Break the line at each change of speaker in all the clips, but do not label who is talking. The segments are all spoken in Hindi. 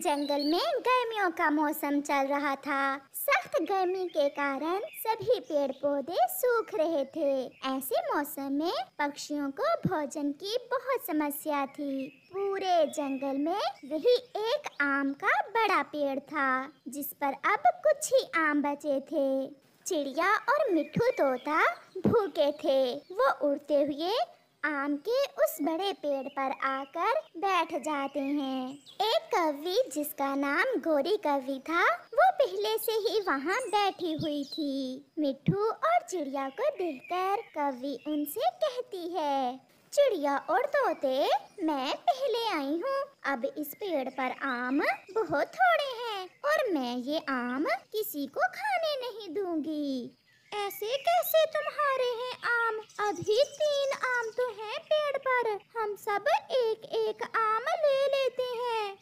जंगल में गर्मियों का मौसम चल रहा था। सख्त गर्मी के कारण सभी पेड़ पौधे सूख रहे थे। ऐसे मौसम में पक्षियों को भोजन की बहुत समस्या थी। पूरे जंगल में वही एक आम का बड़ा पेड़ था, जिस पर अब कुछ ही आम बचे थे। चिड़िया और मिट्ठू तोता भूखे थे। वो उड़ते हुए आम के उस बड़े पेड़ पर आकर बैठ जाते हैं। एक कौवी, जिसका नाम गोरी कौवी था, वो पहले से ही वहाँ बैठी हुई थी। मिट्ठू और चिड़िया को देखकर कौवी उनसे कहती है, चिड़िया और तोते, मैं पहले आई हूँ। अब इस पेड़ पर आम बहुत थोड़े हैं और मैं ये आम किसी को खाने नहीं दूंगी। ऐसे कैसे तुम्हारे हैं आम? अभी 3 आम तो हैं पेड़ पर। हम सब एक एक आम ले लेते हैं।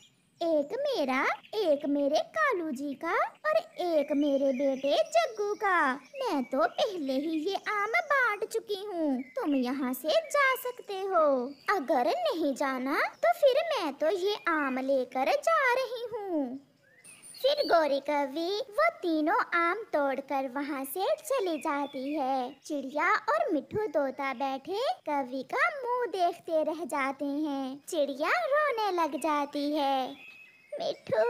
एक मेरा, एक मेरे कालू जी का और एक मेरे बेटे जग्गू का। मैं तो पहले ही ये आम बांट चुकी हूँ। तुम यहाँ से जा सकते हो। अगर नहीं जाना तो फिर मैं तो ये आम लेकर जा रही हूँ। फिर गोरी कौवी वो तीनों आम तोड़कर वहाँ से चली जाती है। चिड़िया और मिट्ठू तोता बैठे कौवी का मुंह देखते रह जाते हैं। चिड़िया रोने लग जाती है, मिट्ठू,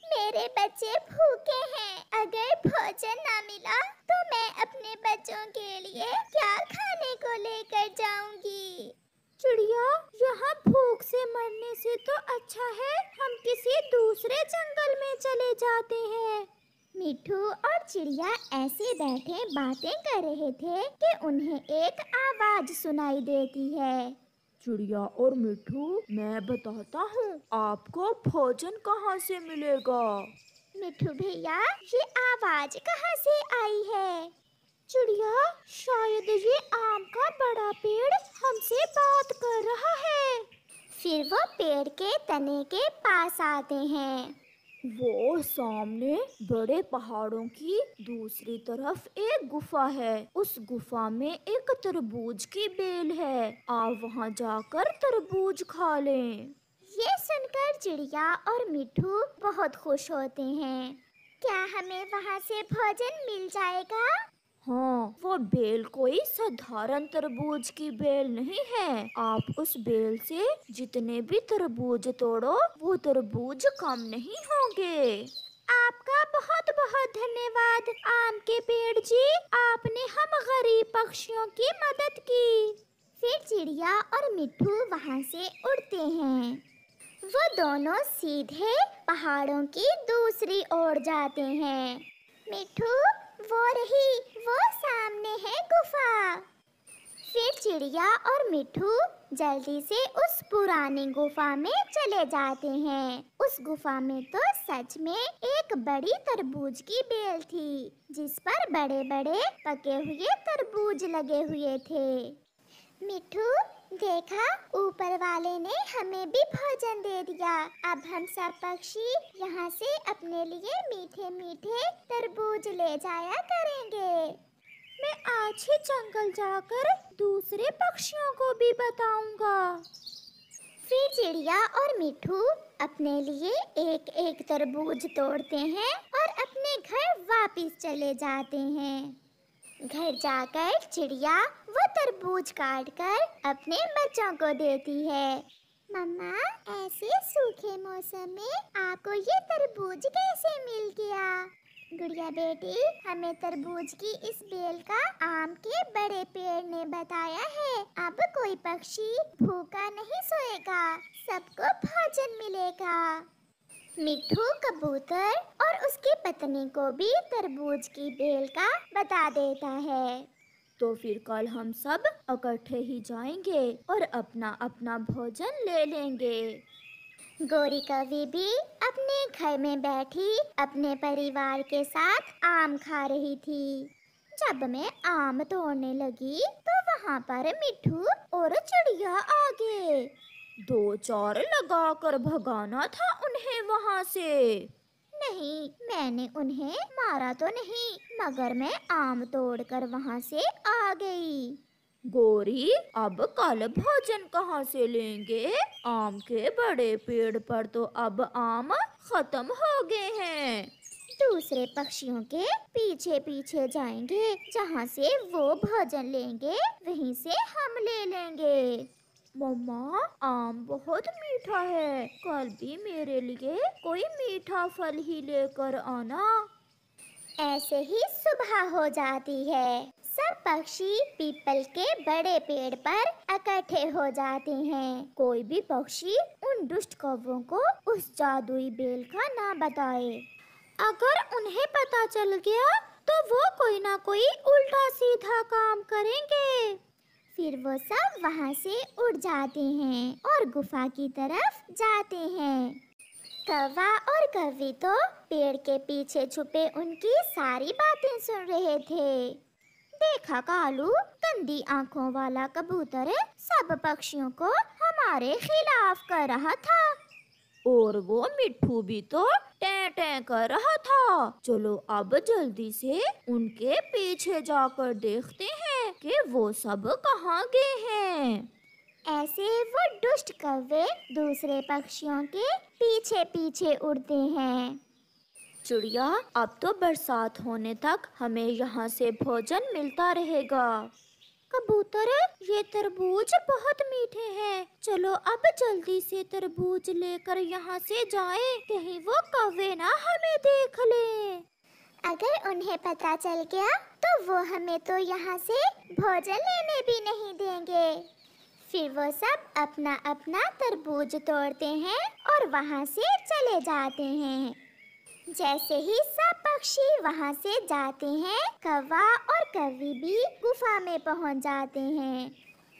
मेरे बच्चे भूखे हैं। अगर भोजन ना मिला तो मैं अपने बच्चों के लिए क्या खाने को लेकर जाऊंगी? चिड़िया, यहाँ भूख से मरने से तो अच्छा है हम किसी दूसरे जंगल में चले जाते हैं। मिट्ठू और चिड़िया ऐसे बैठे बातें कर रहे थे कि उन्हें एक आवाज सुनाई देती है।
चिड़िया और मिट्ठू, मैं बताता हूँ आपको भोजन कहाँ से मिलेगा।
मिट्ठू भैया, ये आवाज कहाँ से आई है?
चिड़िया, शायद ये आम का बड़ा पेड़ हमसे बात कर रहा है।
फिर वो पेड़ के तने के पास आते हैं।
वो सामने बड़े पहाड़ों की दूसरी तरफ एक गुफा है। उस गुफा में एक तरबूज की बेल है। आप वहाँ जाकर तरबूज खा लें।
ये सुनकर चिड़िया और मिट्ठू बहुत खुश होते हैं। क्या हमें वहाँ से भोजन मिल जाएगा?
हाँ, वो बेल कोई साधारण तरबूज की बेल नहीं है। आप उस बेल से जितने भी तरबूज तोड़ो वो तरबूज कम नहीं होंगे।
आपका बहुत बहुत धन्यवाद आम के पेड़ जी, आपने हम गरीब पक्षियों की मदद की। फिर चिड़िया और मिट्ठू वहाँ से उड़ते हैं। वो दोनों सीधे पहाड़ों की दूसरी ओर जाते हैं। मिट्ठू, वो रही, वो सामने है गुफा। फिर चिड़िया और मिट्ठू जल्दी से उस पुरानी गुफा में चले जाते हैं। उस गुफा में तो सच में एक बड़ी तरबूज की बेल थी, जिस पर बड़े बड़े पके हुए तरबूज लगे हुए थे। मिट्ठू, देखा, ऊपर वाले ने हमें भी भोजन दे दिया। अब हम सब पक्षी यहाँ से अपने लिए मीठे मीठे तरबूज ले जाया करेंगे।
मैं आज ही जंगल जाकर दूसरे पक्षियों को भी बताऊंगा।
फिर चिड़िया और मिट्ठू अपने लिए एक एक तरबूज तोड़ते हैं और अपने घर वापस चले जाते हैं। घर जाकर चिड़िया वो तरबूज काटकर अपने बच्चों को देती है। मम्मा, ऐसे सूखे मौसम में आपको ये तरबूज कैसे मिल गया? गुड़िया बेटी, हमें तरबूज की इस बेल का आम के बड़े पेड़ ने बताया है। अब कोई पक्षी भूखा नहीं सोएगा, सबको भोजन मिलेगा। मिट्ठू कबूतर और उसकी पत्नी को भी तरबूज की बेल का बता देता है।
तो फिर कल हम सब इकट्ठे ही जाएंगे और अपना अपना भोजन ले लेंगे।
गोरी कौवी भी अपने घर में बैठी अपने परिवार के साथ आम खा रही थी। जब मैं आम तोड़ने लगी तो वहाँ पर मिट्ठू और चिड़िया आ गए।
2-4 लगाकर भगाना था उन्हें वहाँ से।
नहीं, मैंने उन्हें मारा तो नहीं, मगर मैं आम तोड़कर वहाँ से आ गई।
गोरी, अब कल भोजन कहाँ से लेंगे? आम के बड़े पेड़ पर तो अब आम खत्म हो गए हैं।
दूसरे पक्षियों के पीछे पीछे जाएंगे, जहाँ से वो भोजन लेंगे वहीं से हम ले लेंगे।
मम्मा, आम बहुत मीठा है, कल भी मेरे लिए कोई मीठा फल ही लेकर आना।
ऐसे ही सुबह हो जाती है। सब पक्षी पीपल के बड़े पेड़ पर इकट्ठे हो जाते हैं। कोई भी पक्षी उन दुष्ट कौवों को उस जादुई बेल का ना बताए। अगर उन्हें पता चल गया तो वो कोई ना कोई उल्टा सीधा काम करेंगे। फिर वो सब वहाँ से उड़ जाते हैं और गुफा की तरफ जाते हैं। कौवा और कौवी तो पेड़ के पीछे छुपे उनकी सारी बातें सुन रहे थे। देखा कालू, गंदी आंखों वाला कबूतर सब पक्षियों को हमारे खिलाफ कर रहा था।
और वो मिट्ठू भी तो टें टें कर रहा था। चलो अब जल्दी से उनके पीछे जाकर देखते हैं कि वो सब कहाँ गए हैं।
ऐसे वो दुष्ट कौवे दूसरे पक्षियों के पीछे पीछे उड़ते हैं।
चिड़िया, अब तो बरसात होने तक हमें यहाँ से भोजन मिलता रहेगा।
कबूतर, ये तरबूज बहुत मीठे हैं। चलो अब जल्दी से तरबूज लेकर यहाँ से जाएं, कहीं वो कौवे ना हमें देख ले। अगर उन्हें पता चल गया तो वो हमें तो यहाँ से भोजन लेने भी नहीं देंगे। फिर वो सब अपना अपना तरबूज तोड़ते हैं और वहाँ से चले जाते हैं। जैसे ही सब पक्षी वहाँ से जाते हैं, कौवा और कौवी भी गुफा में पहुँच जाते हैं।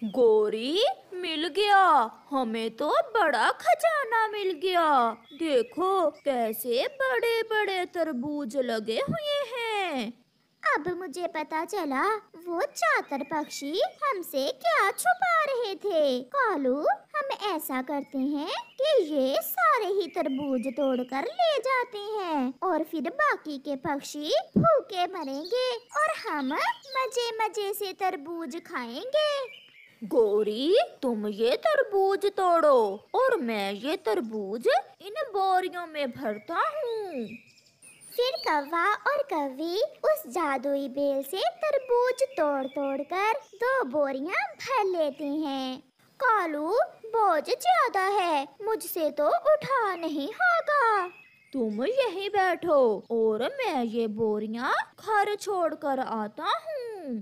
गोरी, मिल गया, हमें तो बड़ा खजाना मिल गया। देखो कैसे बड़े बड़े तरबूज लगे हुए हैं।
अब मुझे पता चला वो चातर पक्षी हमसे क्या छुपा रहे थे। कालू, हम ऐसा करते हैं कि ये सारे ही तरबूज तोड़कर ले जाते हैं और फिर बाकी के पक्षी भूखे मरेंगे और हम मजे मजे से तरबूज खाएंगे।
गोरी, तुम ये तरबूज तोड़ो और मैं ये तरबूज इन बोरियों में भरता हूँ।
फिर कौवा और कौवी उस जादुई बेल से तरबूज तोड़ तोड़ कर 2 बोरियां भर लेते हैं। कालू, बोझ ज्यादा है, मुझसे तो उठा नहीं होगा।
तुम यहीं बैठो और मैं ये बोरियां घर छोड़कर आता हूँ।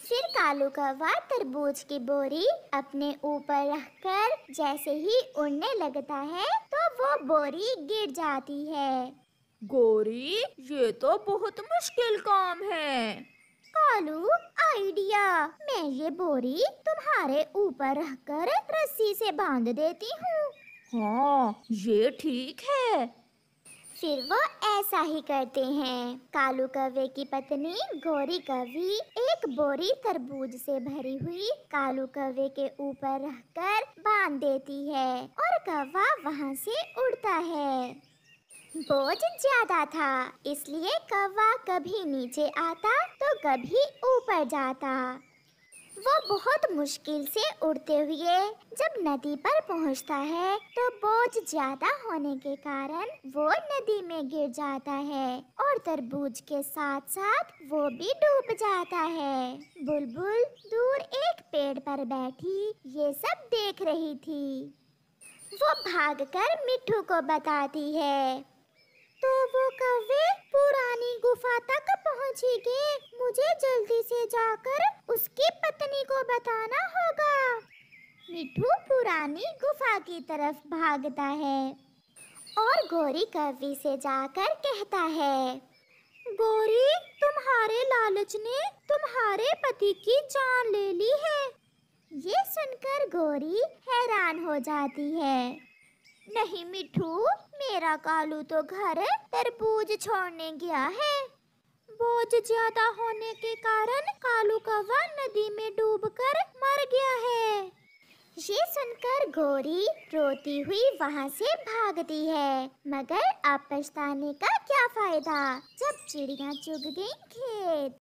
फिर कालू कौवा तरबूज की बोरी अपने ऊपर रखकर जैसे ही उड़ने लगता है तो वो बोरी गिर जाती है।
गोरी, ये तो बहुत मुश्किल काम है।
कालू, आइडिया, मैं ये बोरी तुम्हारे ऊपर रखकर रस्सी से बांध देती हूँ।
हाँ, ये ठीक है।
फिर वो ऐसा ही करते हैं। कालू कौवे की पत्नी गोरी कौवी एक बोरी तरबूज से भरी हुई कालू कौवे के ऊपर रखकर बांध देती है और कौवा वहाँ से उड़ता है। बोझ ज्यादा था, इसलिए कौवा कभी नीचे आता तो कभी ऊपर जाता। वो बहुत मुश्किल से उड़ते हुए जब नदी पर पहुंचता है तो बोझ ज्यादा होने के कारण वो नदी में गिर जाता है और तरबूज के साथ साथ वो भी डूब जाता है। बुलबुल दूर एक पेड़ पर बैठी ये सब देख रही थी। वो भागकर मिट्ठू को बताती है। तो वो कौवे पुरानी गुफा तक पहुंची गए। मुझे जल्दी से जाकर उसकी पत्नी को बताना होगा। मिट्ठू पुरानी गुफा की तरफ भागता है और गोरी कौवी से जाकर कहता है, गोरी, तुम्हारे लालच ने तुम्हारे पति की जान ले ली है। ये सुनकर गोरी हैरान हो जाती है। नहीं मिट्ठू, मेरा कालू तो घर तरबूज छोड़ने गया है। बोझ ज्यादा होने के कारण कालू कौवा नदी में डूबकर मर गया है। ये सुनकर गोरी रोती हुई वहाँ से भागती है, मगर अब पछताने का क्या फायदा जब चिड़ियाँ चुग गईं खेत।